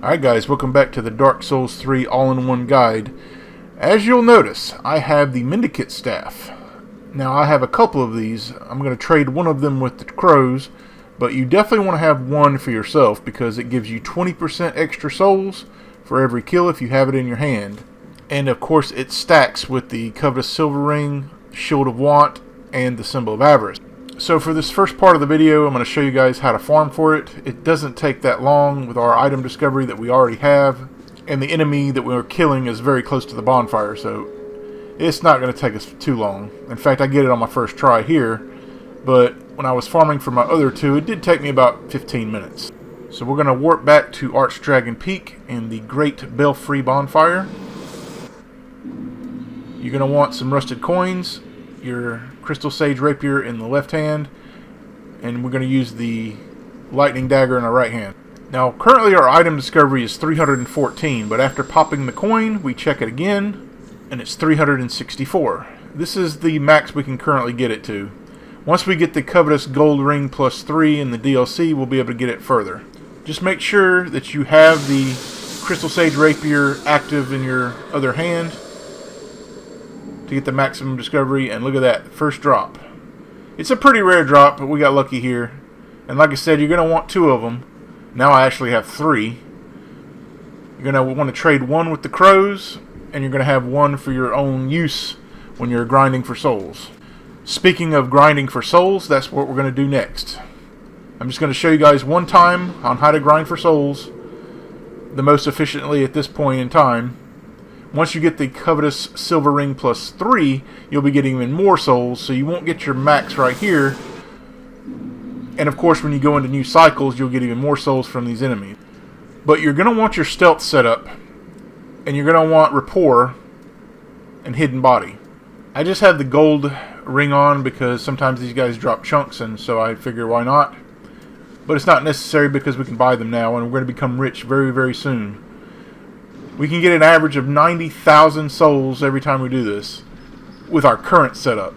Alright guys, welcome back to the Dark Souls 3 all-in-one guide. As you'll notice, I have the Mendicant Staff. Now I have a couple of these. I'm going to trade one of them with the crows, but you definitely want to have one for yourself because it gives you 20% extra souls for every kill if you have it in your hand. And of course it stacks with the Covetous Silver Ring, Shield of Want, and the Symbol of Avarice. So for this first part of the video, I'm going to show you guys how to farm for it. It doesn't take that long with our item discovery that we already have. And the enemy that we're killing is very close to the bonfire, so it's not going to take us too long. In fact, I get it on my first try here. But when I was farming for my other two, it did take me about 15 minutes. So we're going to warp back to Archdragon Peak and the Great Belfry Bonfire. You're going to want some rusted coins, your Crystal Sage Rapier in the left hand, and we're going to use the Lightning Dagger in our right hand. Now, currently our item discovery is 314, but after popping the coin, we check it again, and it's 364. This is the max we can currently get it to. Once we get the Covetous Gold Ring plus 3 in the DLC, we'll be able to get it further. Just make sure that you have the Crystal Sage Rapier active in your other hand to get the maximum discovery, and look at that, first drop. It's a pretty rare drop, but we got lucky here. And like I said, you're going to want two of them. Now I actually have three. You're going to want to trade one with the crows, and you're going to have one for your own use when you're grinding for souls. Speaking of grinding for souls, that's what we're going to do next. I'm just going to show you guys one time on how to grind for souls the most efficiently at this point in time. Once you get the Covetous Silver Ring plus 3, you'll be getting even more souls, so you won't get your max right here. And of course, when you go into new cycles, you'll get even more souls from these enemies. But you're going to want your stealth set up, and you're going to want rapport and hidden body. I just have the gold ring on because sometimes these guys drop chunks, and so I figure why not. But it's not necessary because we can buy them now, and we're going to become rich very, very soon. We can get an average of 90,000 souls every time we do this with our current setup.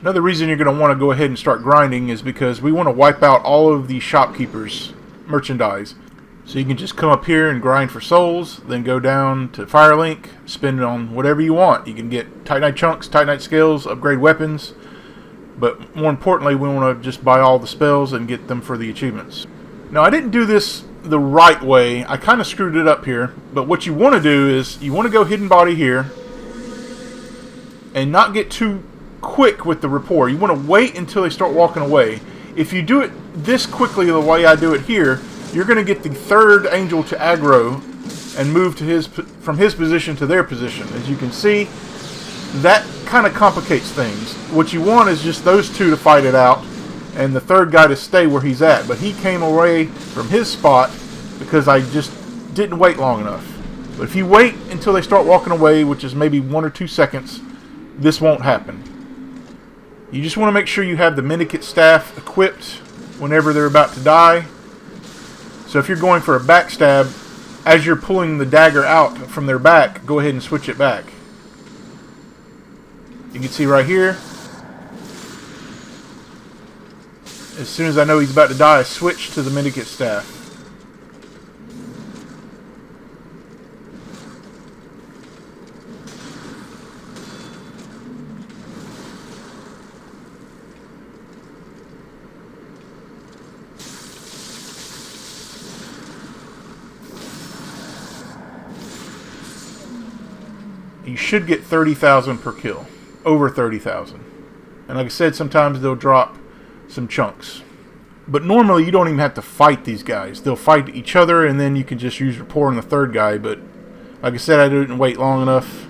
Another reason you're going to want to go ahead and start grinding is because we want to wipe out all of the shopkeepers' merchandise. So you can just come up here and grind for souls, then go down to Firelink, spend it on whatever you want. You can get Titanite chunks, Titanite scales, upgrade weapons, but more importantly, we want to just buy all the spells and get them for the achievements. Now, I didn't do this the right way. I kind of screwed it up here, but what you want to do is you want to go hidden body here and not get too quick with the rapport. You want to wait until they start walking away. If you do it this quickly the way I do it here, you're going to get the third angel to aggro and move to from his position to their position. As you can see, that kind of complicates things. What you want is just those two to fight it out and the third guy to stay where he's at. But he came away from his spot because I just didn't wait long enough. But if you wait until they start walking away, which is maybe 1 or 2 seconds, this won't happen. You just want to make sure you have the Mendicant Staff equipped whenever they're about to die. So if you're going for a backstab, as you're pulling the dagger out from their back, go ahead and switch it back. You can see right here, as soon as I know he's about to die, I switch to the Mendicant Staff. You should get 30,000 per kill. Over 30,000. And like I said, sometimes they'll drop some chunks. But normally you don't even have to fight these guys. They'll fight each other and then you can just use rapport on the third guy. But like I said, I didn't wait long enough,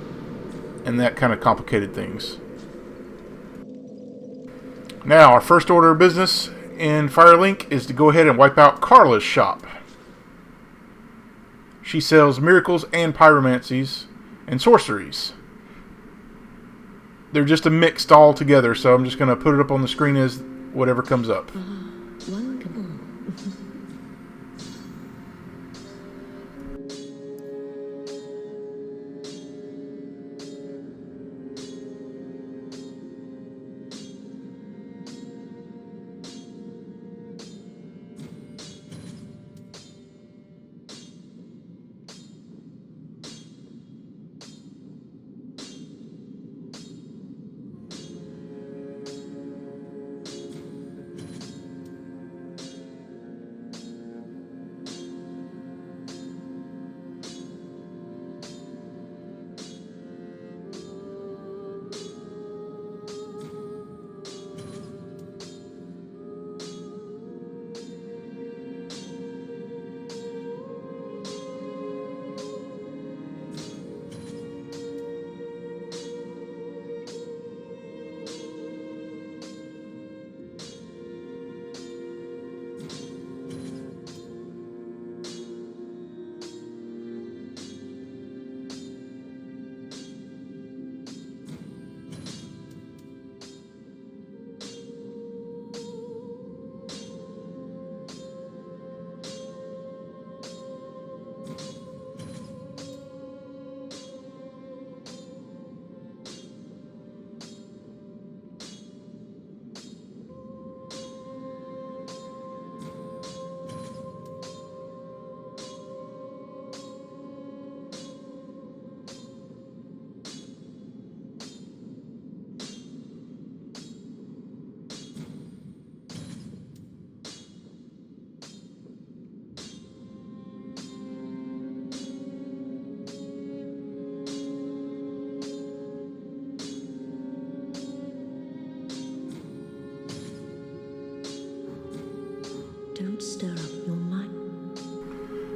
and that kind of complicated things. Now, our first order of business in Firelink is to go ahead and wipe out Carla's shop. She sells miracles and pyromancies and sorceries. They're just a mixed all together, so I'm just going to put it up on the screen as whatever comes up.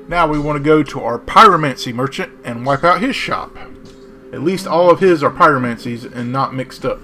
Now we want to go to our pyromancy merchant and wipe out his shop. At least all of his are pyromancies and not mixed up.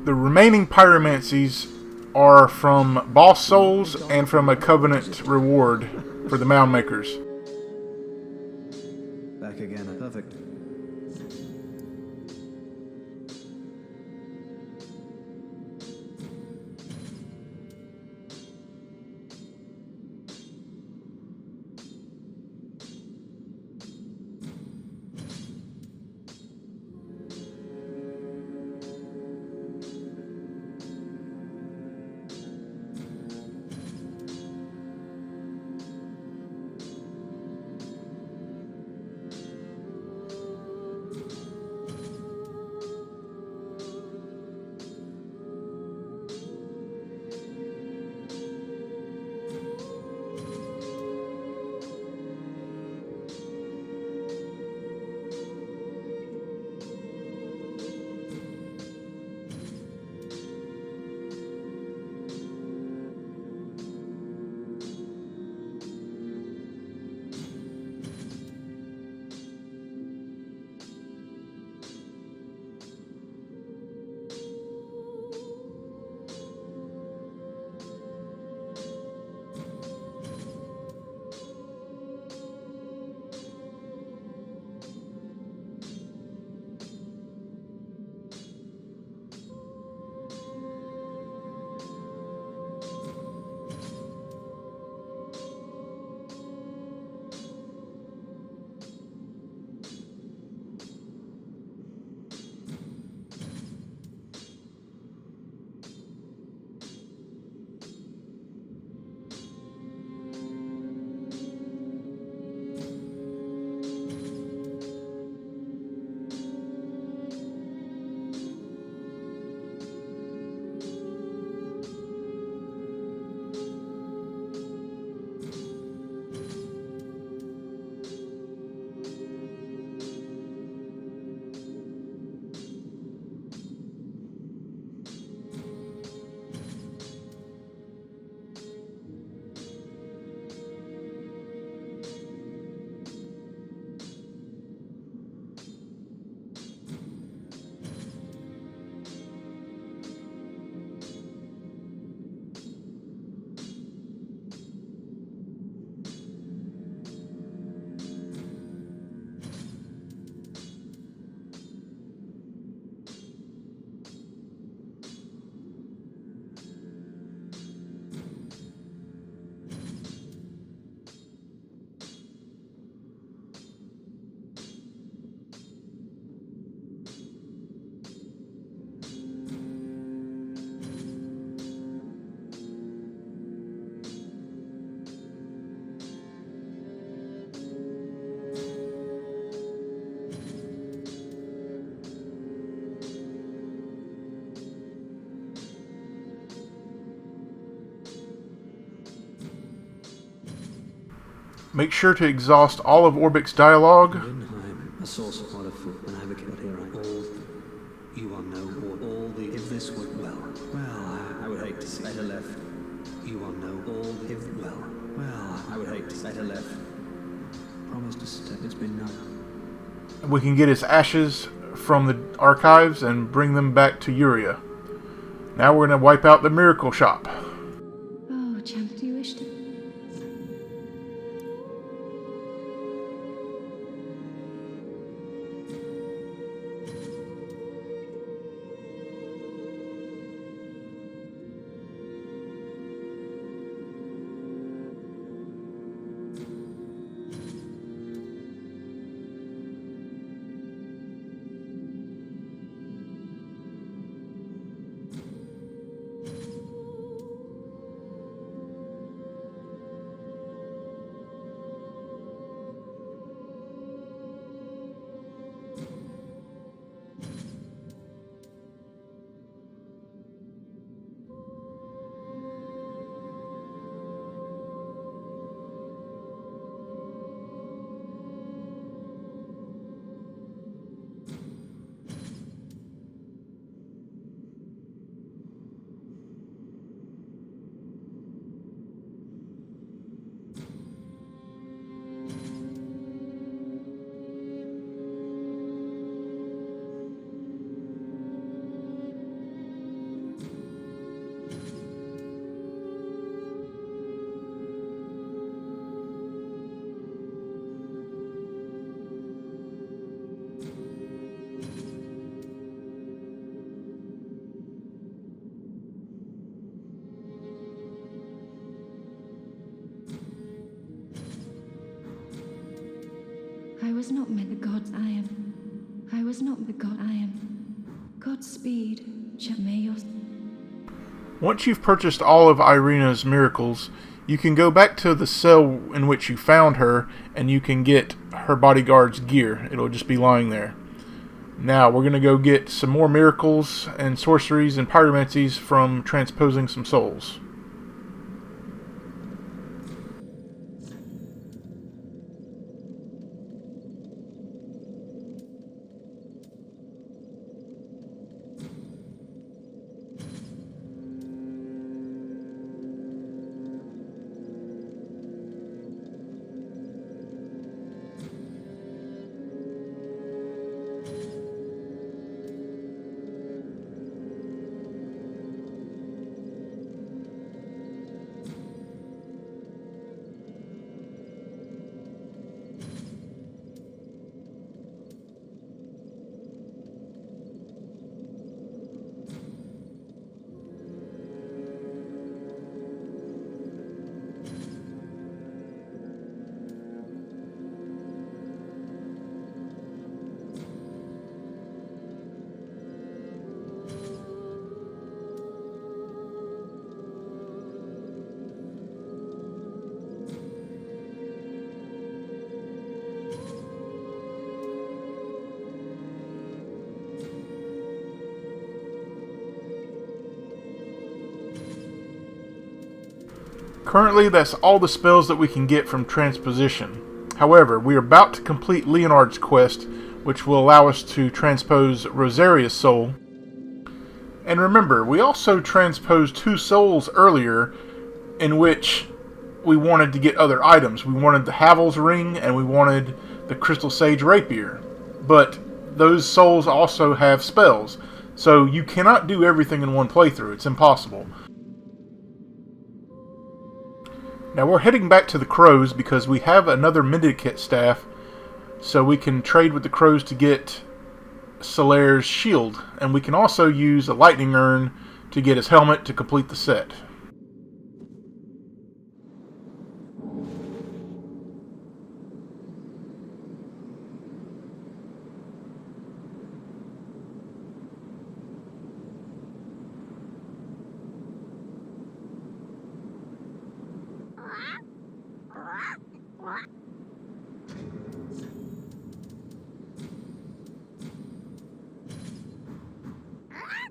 The remaining pyromancies are from boss souls and from a covenant reward for the mound makers. Back again. Perfect. Make sure to exhaust all of Orbic's dialogue. A source of wonderful and advocate here. All you are no all the if this were well, I would hate to see better left. You are no all if I would hate to see better left. Promise to step. It's been no. We can get his ashes from the archives and bring them back to Uria. Now we're going to wipe out the miracle shop. Oh, champ, do you wish to? was not meant the gods I am. I was not the god I am. Godspeed, Chamayos. Once you've purchased all of Irina's miracles, you can go back to the cell in which you found her, and you can get her bodyguard's gear. It'll just be lying there. Now, we're going to go get some more miracles and sorceries and pyromancies from transposing some souls. Currently, that's all the spells that we can get from transposition. However, we are about to complete Leonard's quest, which will allow us to transpose Rosaria's soul. And remember, we also transposed 2 souls earlier in which we wanted to get other items. We wanted the Havel's ring and we wanted the Crystal Sage rapier. But those souls also have spells. So you cannot do everything in one playthrough. It's impossible. Now we're heading back to the crows because we have another Mendicant staff, so we can trade with the crows to get Solaire's shield, and we can also use a lightning urn to get his helmet to complete the set.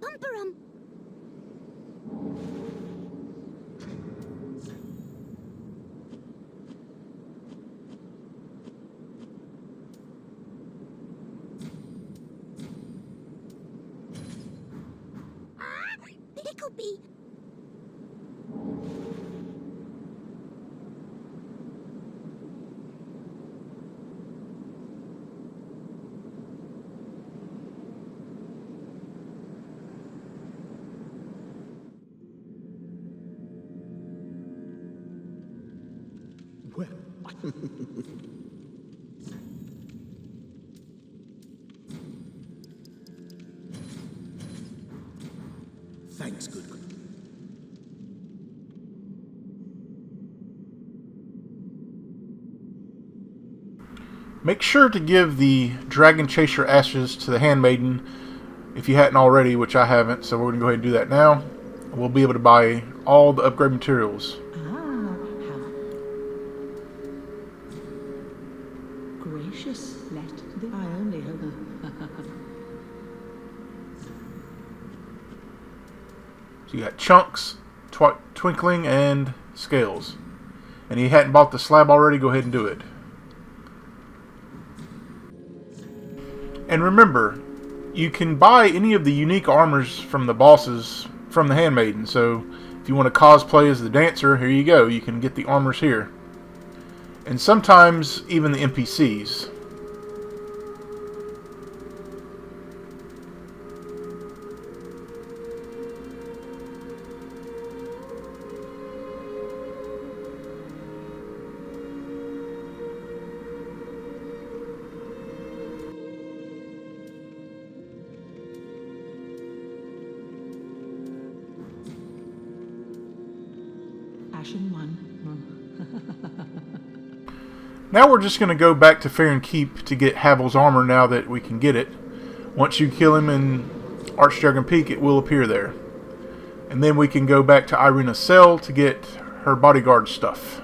Bumperum. Picklebee. Well, thanks, good. Make sure to give the Dragon Chaser ashes to the Handmaiden if you hadn't already, which I haven't, so we're going to go ahead and do that now. We'll be able to buy all the upgrade materials. Gracious, let the I only hope. So you got Chunks, Twinkling, and Scales. And you hadn't bought the slab already, go ahead and do it. And remember, you can buy any of the unique armors from the bosses from the Handmaiden. So if you want to cosplay as the dancer, here you go. You can get the armors here. And sometimes even the NPCs. Ashen one. Now we're just going to go back to Fair and Keep to get Havel's armor now that we can get it. Once you kill him in Archdragon Peak, it will appear there. And then we can go back to Irina's cell to get her bodyguard stuff.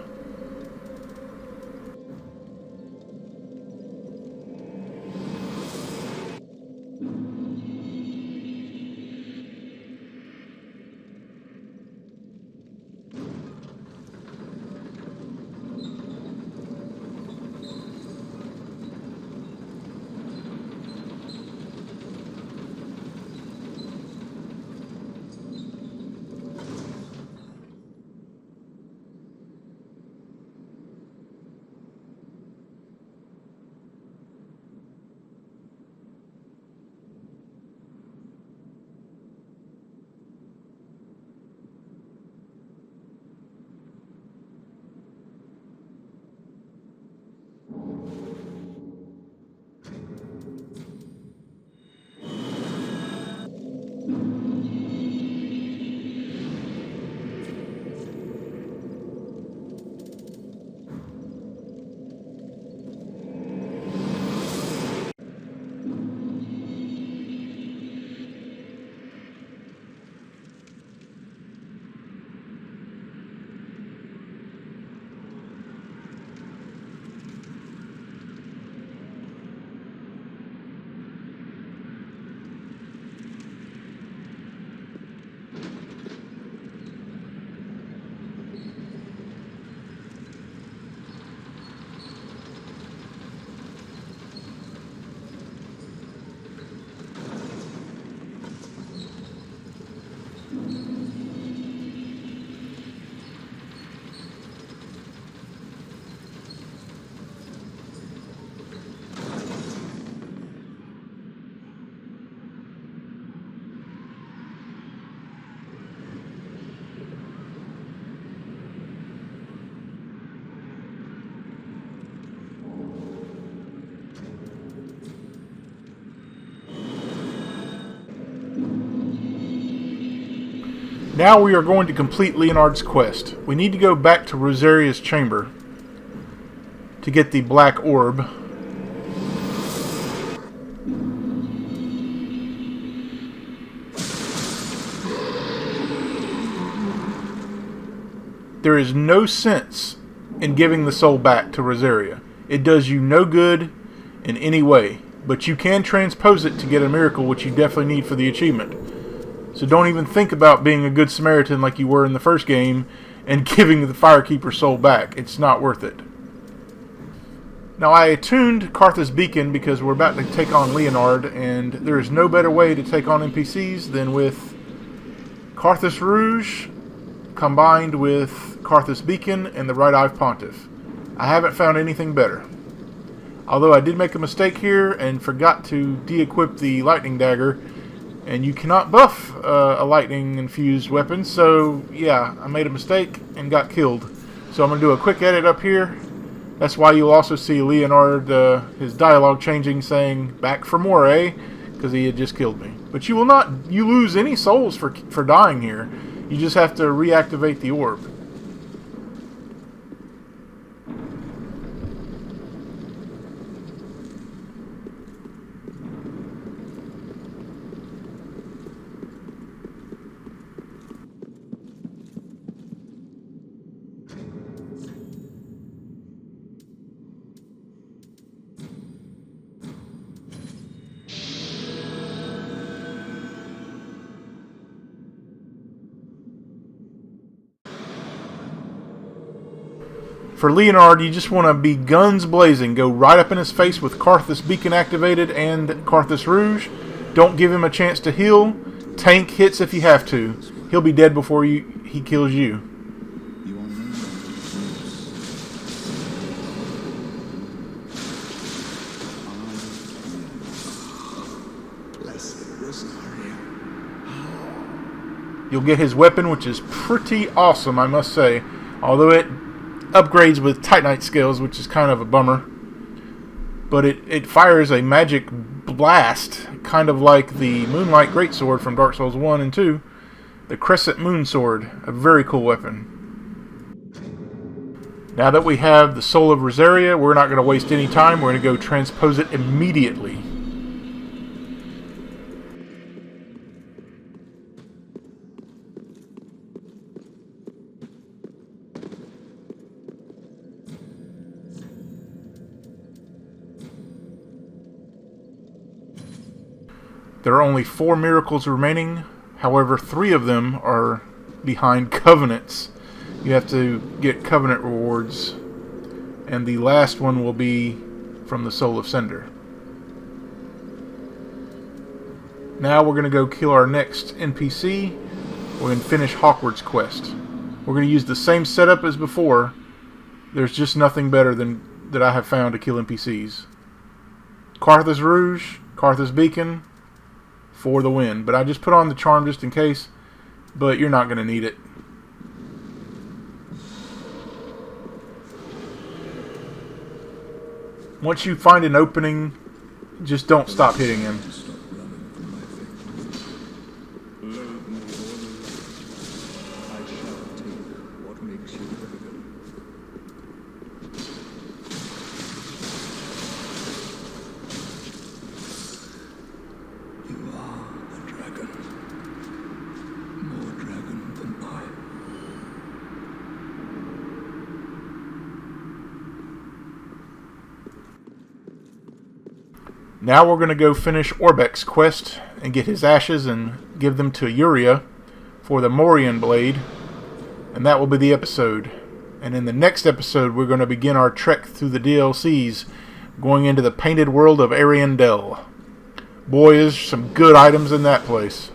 Now we are going to complete Leonard's quest. We need to go back to Rosaria's chamber to get the black orb. There is no sense in giving the soul back to Rosaria. It does you no good in any way, but you can transpose it to get a miracle, which you definitely need for the achievement. So don't even think about being a good Samaritan like you were in the first game and giving the Firekeeper's soul back. It's not worth it. Now I attuned Carthus Beacon because we're about to take on Leonard, and there is no better way to take on NPCs than with Carthus Rouge combined with Carthus Beacon and the Right Eye of Pontiff. I haven't found anything better. Although I did make a mistake here and forgot to de-equip the lightning dagger, and you cannot buff a lightning-infused weapon, so yeah, I made a mistake and got killed. So I'm going to do a quick edit up here. That's why you'll also see Leonard, his dialogue changing, saying, "Back for more, eh?" Because he had just killed me. But you will not, you lose any souls for dying here. You just have to reactivate the orb. For Leonard, you just want to be guns blazing. Go right up in his face with Carthus Beacon activated and Carthus Rouge. Don't give him a chance to heal. Tank hits if you have to. He'll be dead before he kills you. You'll get his weapon, which is pretty awesome, I must say. Although it upgrades with Titanite scales, which is kind of a bummer. But it fires a magic blast, kind of like the Moonlight Greatsword from Dark Souls 1 and 2. The Crescent Moon Sword, a very cool weapon. Now that we have the Soul of Rosaria, we're not going to waste any time. We're going to go transpose it immediately. There are only 4 miracles remaining. However, 3 of them are behind covenants. You have to get covenant rewards. And the last one will be from the Soul of Cinder. Now we're going to go kill our next NPC. We're going to finish Hawkward's quest. We're going to use the same setup as before. There's just nothing better than that I have found to kill NPCs. Carthus Rouge, Carthus Beacon, for the win. But I just put on the charm just in case, but you're not going to need it. Once you find an opening, just don't stop hitting him. Now we're going to go finish Orbek's quest and get his ashes and give them to Yuria for the Morian blade. And that will be the episode. And in the next episode, we're going to begin our trek through the DLCs, going into the painted world of Ariandel. Boy, is some good items in that place.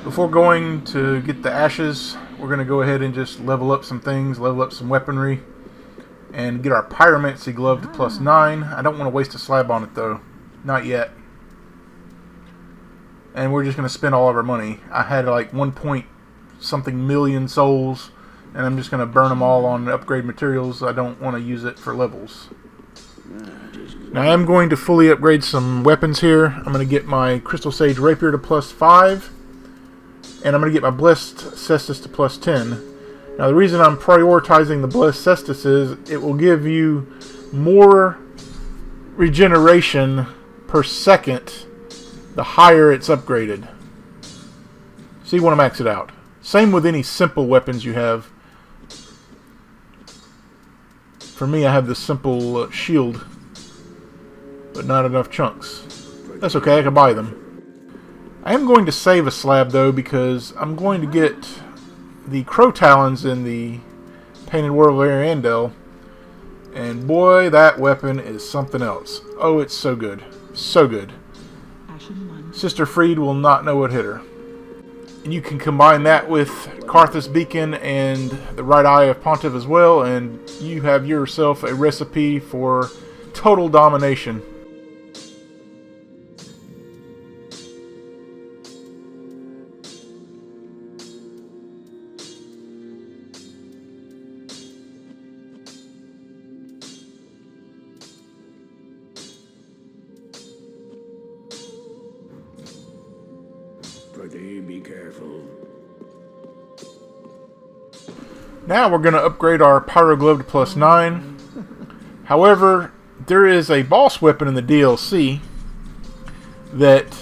Before going to get the ashes, we're going to go ahead and just level up some things, level up some weaponry, and get our Pyromancy glove to +9. I don't want to waste a slab on it though. Not yet. And we're just going to spend all of our money. I had like 1-point-something million souls, and I'm just going to burn them all on upgrade materials. I don't want to use it for levels. Now I'm going to fully upgrade some weapons here. I'm going to get my Crystal Sage Rapier to +5. And I'm going to get my Blessed Cestus to +10. Now, the reason I'm prioritizing the Blessed Cestus is it will give you more regeneration per second the higher it's upgraded. So you want to max it out. Same with any simple weapons you have. For me, I have the simple shield, but not enough chunks. That's okay, I can buy them. I am going to save a slab, though, because I'm going to get the Crow Talons in the Painted World of Ariandel, and boy, that weapon is something else. Oh, it's so good. So good. Sister Freed will not know what hit her. And you can combine that with Carthus Beacon and the Right Eye of Pontiff as well, and you have yourself a recipe for total domination. Be careful. Now we're going to upgrade our Pyro Glove to +9. However, there is a boss weapon in the DLC that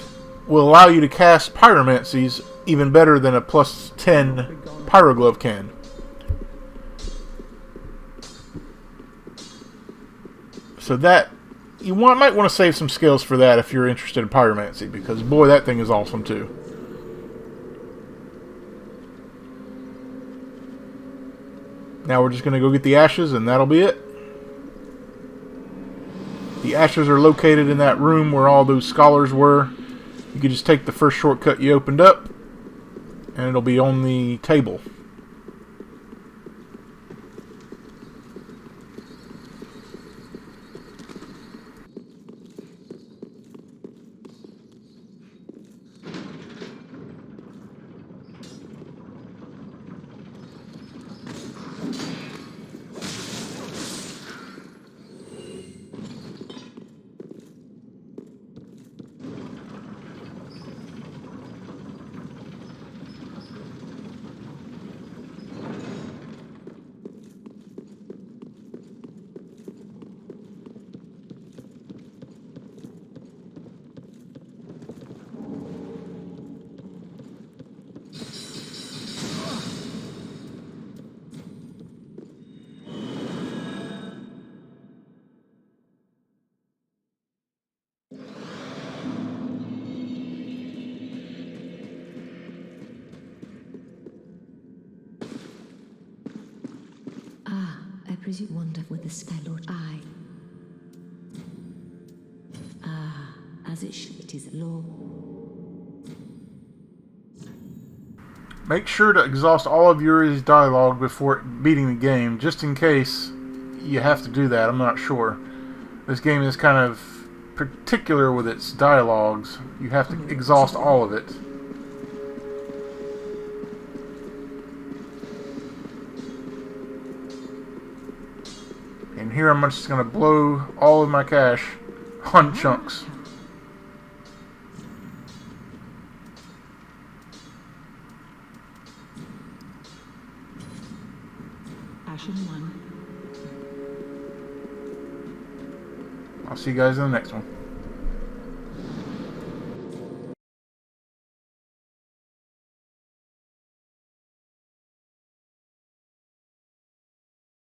will allow you to cast Pyromancies even better than a +10 Pyro Glove can. So that might want to save some skills for that if you're interested in Pyromancy, because boy, that thing is awesome too. Now we're just going to go get the ashes, and that'll be it. The ashes are located in that room where all those scholars were. You can just take the first shortcut you opened up, and it'll be on the table. presume wonder with the Sky Lord. As it should, it is law. Make sure to exhaust all of Yuri's dialogue before beating the game, just in case you have to do that. I'm not sure. This game is kind of particular with its dialogues. You have to exhaust all of it. And here I'm just going to blow all of my cash on chunks. Ashen 1. I'll see you guys in the next one.